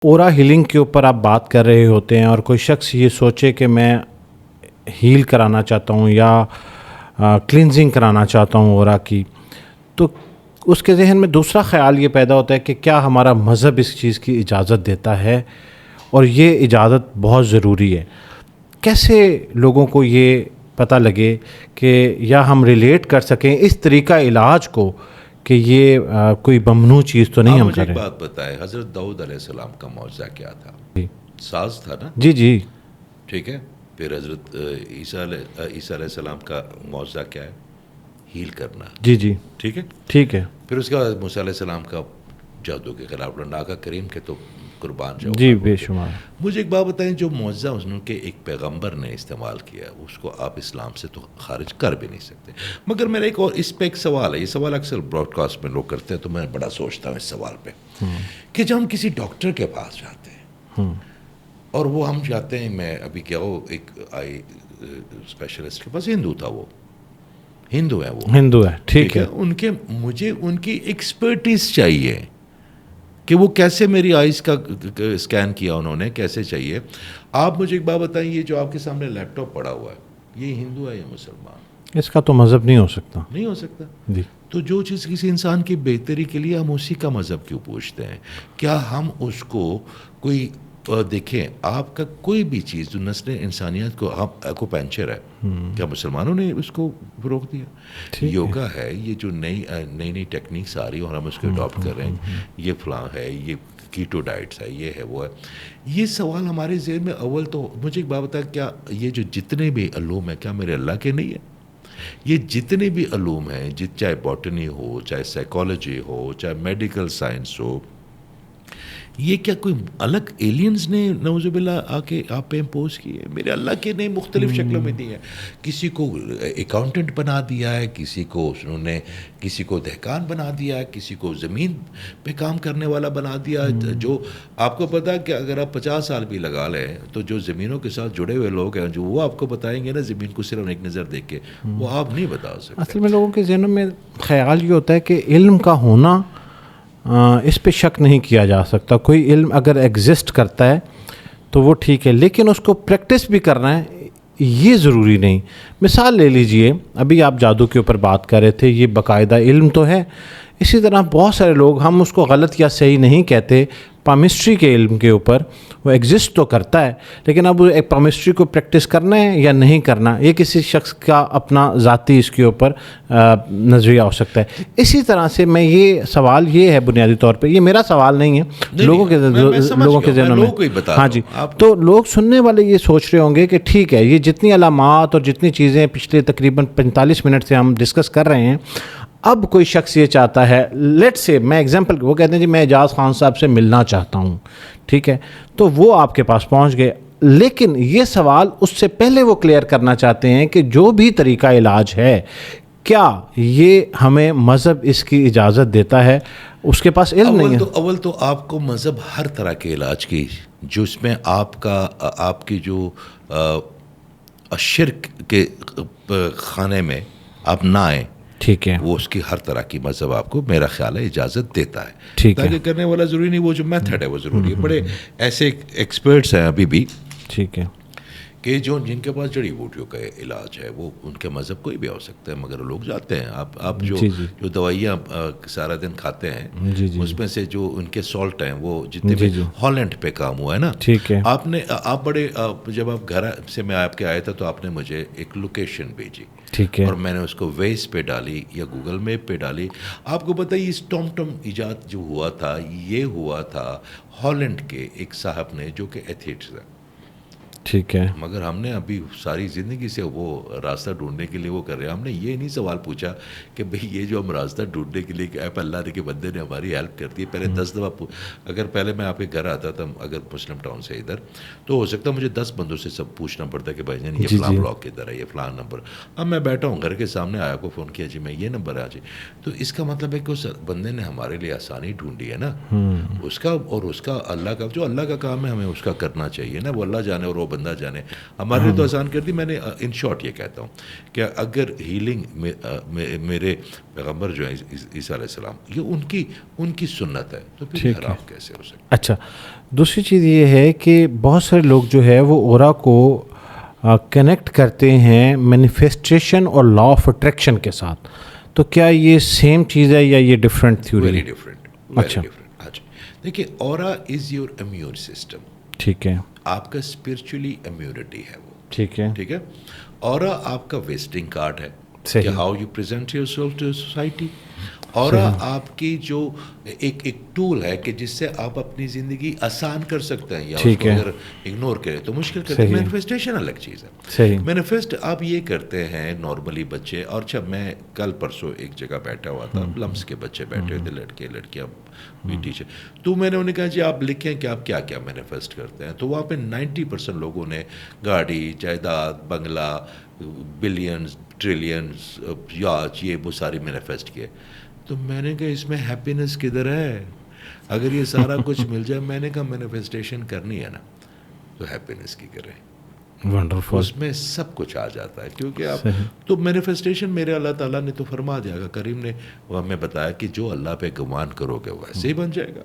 اورا healing کے اوپر آپ بات کر رہے ہوتے ہیں اور کوئی شخص یہ سوچے کہ میں ہیل کرانا چاہتا ہوں یا کلینزنگ کرانا چاہتا ہوں اورا کی، تو اس کے ذہن میں دوسرا خیال یہ پیدا ہوتا ہے کہ کیا ہمارا مذہب اس چیز کی اجازت دیتا ہے، اور یہ اجازت بہت ضروری ہے۔ کیسے لوگوں کو یہ پتہ لگے کہ یا ہم ریلیٹ کر سکیں اس طریقہ علاج کو کہ یہ کوئی ممنوع چیز تو نہیں آپ ہم مجھے کر ایک رہے ہیں؟ بات بتائیں، حضرت داؤد علیہ السلام کا معجزہ کیا تھا؟ جی ساز تھا نا، جی جی ٹھیک ہے۔ پھر حضرت عیسیٰ علیہ السلام کا معجزہ کیا ہے؟ ہیل کرنا، جی جی ٹھیک ہے۔ ٹھیک ہے پھر اس کے بعد موسیٰ علیہ السلام کا جادو کے خلاف لڑنا، آقا کریم کے تو قربان جاؤ جی بول بے کے۔ شمار۔ مجھے ایک بات بتائیں، جو معجزہ اس کے ایک پیغمبر نے استعمال کیا، اس کو آپ اسلام سے تو خارج کر بھی نہیں سکتے۔ مگر میرا ایک اور اس پہ ایک سوال ہے، یہ سوال اکثر براڈ کاسٹ میں لوگ کرتے ہیں، تو میں بڑا سوچتا ہوں اس سوال پہ کہ جب ہم کسی ڈاکٹر کے پاس جاتے ہیں اور وہ ہم جاتے ہیں، میں ابھی کیا ہو ایک آئی اسپیشلسٹ کے پاس، ہندو تھا، وہ ہندو ہے، وہ ہندو ہے، ٹھیک ہے۔ مجھے ان کی ایکسپرٹیز چاہیے کہ وہ کیسے میری آئیز کا اسکین کیا انہوں نے، کیسے چاہیے۔ آپ مجھے ایک بات بتائیں، یہ جو آپ کے سامنے لیپ ٹاپ پڑا ہوا ہے، یہ ہندو ہے یا مسلمان؟ اس کا تو مذہب نہیں ہو سکتا۔ نہیں ہو سکتا۔ جی تو جو چیز کسی انسان کی بہتری کے لیے، ہم اسی کا مذہب کیوں پوچھتے ہیں؟ کیا ہم اس کو کوئی دیکھیں، آپ کا کوئی بھی چیز جو نسل انسانیت کو پینچر ہے، کیا مسلمانوں نے اس کو فروغ دیا؟ یوگا ہے، یہ جو نئی ٹیکنیکس آ رہی ہیں اور ہم اس کو اڈاپٹ کر رہے ہیں، یہ فلاں ہے، یہ کیٹو ڈائٹس ہے، یہ ہے، وہ ہے۔ یہ سوال ہمارے ذہن میں اول تو مجھے ایک بات بتا، کیا یہ جو جتنے بھی علوم ہیں، کیا میرے اللہ کے نہیں ہیں؟ یہ جتنے بھی علوم ہیں، چاہے باٹنی ہو، چاہے سائیکالوجی ہو، چاہے میڈیکل سائنس ہو، یہ کیا کوئی الگ ایلینز نے نعوذ باللہ آ کے آپ پہ امپوز کی ہے؟ میرے اللہ کے نے مختلف شکلوں میں دی ہے۔ کسی کو اکاؤنٹنٹ بنا دیا ہے، کسی کو انہوں نے کسی کو دہقان بنا دیا ہے، کسی کو زمین پہ کام کرنے والا بنا دیا ہے۔ جو آپ کو پتا ہے کہ اگر آپ 50 سال بھی لگا لیں تو جو زمینوں کے ساتھ جڑے ہوئے لوگ ہیں، جو وہ آپ کو بتائیں گے نا زمین کو صرف ایک نظر دیکھ کے، وہ آپ نہیں بتا سکتے۔ اصل میں لوگوں کے ذہنوں میں خیال یہ ہوتا ہے کہ علم کا ہونا اس پہ شک نہیں کیا جا سکتا۔ کوئی علم اگر ایگزسٹ کرتا ہے تو وہ ٹھیک ہے، لیکن اس کو پریکٹس بھی کرنا ہے، یہ ضروری نہیں۔ مثال لے لیجئے، ابھی آپ جادو کے اوپر بات کر رہے تھے، یہ باقاعدہ علم تو ہے۔ اسی طرح بہت سارے لوگ، ہم اس کو غلط یا صحیح نہیں کہتے، پامسٹری کے علم کے اوپر وہ ایگزسٹ تو کرتا ہے، لیکن اب ایک پامسٹری کو پریکٹس کرنا ہے یا نہیں کرنا، یہ کسی شخص کا اپنا ذاتی اس کے اوپر نظریہ ہو سکتا ہے۔ اسی طرح سے میں یہ سوال یہ ہے بنیادی طور پہ، یہ میرا سوال نہیں ہے، لوگوں کے ذہنوں میں۔ ہاں جی، تو لوگ سننے والے یہ سوچ رہے ہوں گے کہ ٹھیک ہے، یہ جتنی علامات اور جتنی چیزیں پچھلے تقریباً 45 منٹ سے ہم ڈسکس کر رہے ہیں، اب کوئی شخص یہ چاہتا ہے، لیٹ سے میں ایگزامپل، وہ کہتے ہیں جی میں اعجاز خان صاحب سے ملنا چاہتا ہوں، ٹھیک ہے، تو وہ آپ کے پاس پہنچ گئے، لیکن یہ سوال اس سے پہلے وہ کلیئر کرنا چاہتے ہیں کہ جو بھی طریقہ علاج ہے، کیا یہ ہمیں مذہب اس کی اجازت دیتا ہے؟ اس کے پاس علم نہیں ہے۔ اول تو آپ کو مذہب ہر طرح کے علاج کی، جو اس میں آپ کی جو شرک کے خانے میں آپ نہ آئیں، ٹھیک ہے، وہ اس کی ہر طرح کی مذہب آپ کو میرا خیال ہے اجازت دیتا ہے۔ ٹھیک ہے، تاکہ کرنے والا ضروری نہیں، وہ جو میتھڈ ہے وہ ضروری ہے۔ بڑے ایسے ایکسپرٹس ہیں ابھی بھی ٹھیک ہے، کہ جن کے پاس جڑی بوٹیوں کا علاج ہے، وہ ان کے مذہب کوئی بھی ہو سکتا ہے، مگر لوگ جاتے ہیں۔ آپ جو دوائیاں سارا دن کھاتے ہیں، اس میں سے جو ان کے سالٹ ہیں، وہ جتنے بھی ہالینڈ پہ کام ہوا ہے نا، ٹھیک ہے، آپ بڑے، جب آپ گھر سے میں آپ کے آیا تھا تو آپ نے مجھے ایک لوکیشن بھیجی، ٹھیک ہے، اور میں نے اس کو ویز پہ ڈالی یا گوگل میپ پہ ڈالی۔ آپ کو پتہ ہے اس ٹم ایجاد جو ہوا تھا، یہ ہوا تھا ہالینڈ کے ایک صاحب نے، جو کہ ایتھیٹس ہے، ٹھیک ہے، مگر ہم نے ابھی ساری زندگی سے وہ راستہ ڈھونڈنے کے لیے وہ کر رہے ہیں۔ ہم نے یہ نہیں سوال پوچھا کہ بھئی یہ جو ہم راستہ ڈھونڈنے کے لیے، اللہ کے بندے نے ہماری ہیلپ کر دی ہے، پہلے 10 دفعہ اگر پہلے میں آپ کے گھر آتا تھا، اگر مسلم ٹاؤن سے ادھر، تو ہو سکتا مجھے 10 بندوں سے سب پوچھنا پڑتا کہ بھائی جان یہ فلاں بلاک کدھر ہے، یہ فلاں نمبر۔ اب میں بیٹھا ہوں گھر کے سامنے، آیا کو فون کیا، جی میں یہ نمبر ہے جی، تو اس کا مطلب ہے کہ اس بندے نے ہمارے لیے آسانی ڈھونڈی ہے نا، اس کا اور اس کا اللہ کا جو اللہ کا کام ہے، ہمیں اس کا کرنا چاہیے نا، وہ اللہ جانے، اور وہ بندہ جانے. ہمارے لیے تو آسان کر دی. میں نے ان شارٹ یہ کہتا ہوں کہ اگر ہیلنگ میرے پیغمبر جو ہیں عیسیٰ علیہ السلام, یہ ان کی سنت ہے, تو پھر حرام کیسے ہو سکتا؟ اچھا, دوسری چیز یہ ہے کہ بہت سارے لوگ جو ہے وہ اورا کو کنیکٹ کرتے ہیں مینیفیسٹیشن اور لا آف اٹریکشن کے ساتھ, تو کیا یہ سیم چیز ہے یا یہ ڈفرینٹ تھیوری؟ Very different. اچھا, اچھا دیکھیے, اورا از یور امیون سسٹم. ٹھیک ہے, آپ کا اسپرچولی امیونٹی ہے وہ. ٹھیک ہے, ٹھیک ہے. اورا آپ کا وزٹنگ کارڈ ہے کہ how you present yourself to society. Aura آپ کی جو ایک ٹول ہے کہ جس سے آپ اپنی زندگی آسان کر سکتے ہیں, یا اس کو اگر اگنور کریں تو مشکل کرتے ہیں. مینیفیسٹیشن الگ چیز ہے. مینیفیسٹ آپ یہ کرتے ہیں نارملی بچے, اور جب میں کل پرسوں ایک جگہ بیٹھا ہوا تھا, لمس کے بچے بیٹھے ہوئے تھے, لڑکے لڑکیاں بھی ٹیچر, تو میں نے انہیں کہا جی آپ لکھیں کہ آپ کیا کیا مینیفیسٹ کرتے ہیں. تو وہاں پہ 90% لوگوں نے گاڑی, جائیداد, بنگلہ, بلینز, ٹریلینز, یاچ, یہ وہ ساری مینیفیسٹ کیے. تو میں نے کہا اس میں ہیپینس کدھر ہے؟ اگر یہ سارا کچھ مل جائے, میں نے کہا مینیفیسٹیشن کرنی ہے نا تو ہیپینس کی کریں. ونڈرفل, اس میں سب کچھ آ جاتا ہے. کیونکہ آپ تو مینیفیسٹیشن میرے اللہ تعالیٰ نے تو فرما دیا گا, کریم نے ہمیں بتایا کہ جو اللہ پہ گمان کرو گے ویسے ہی بن جائے گا.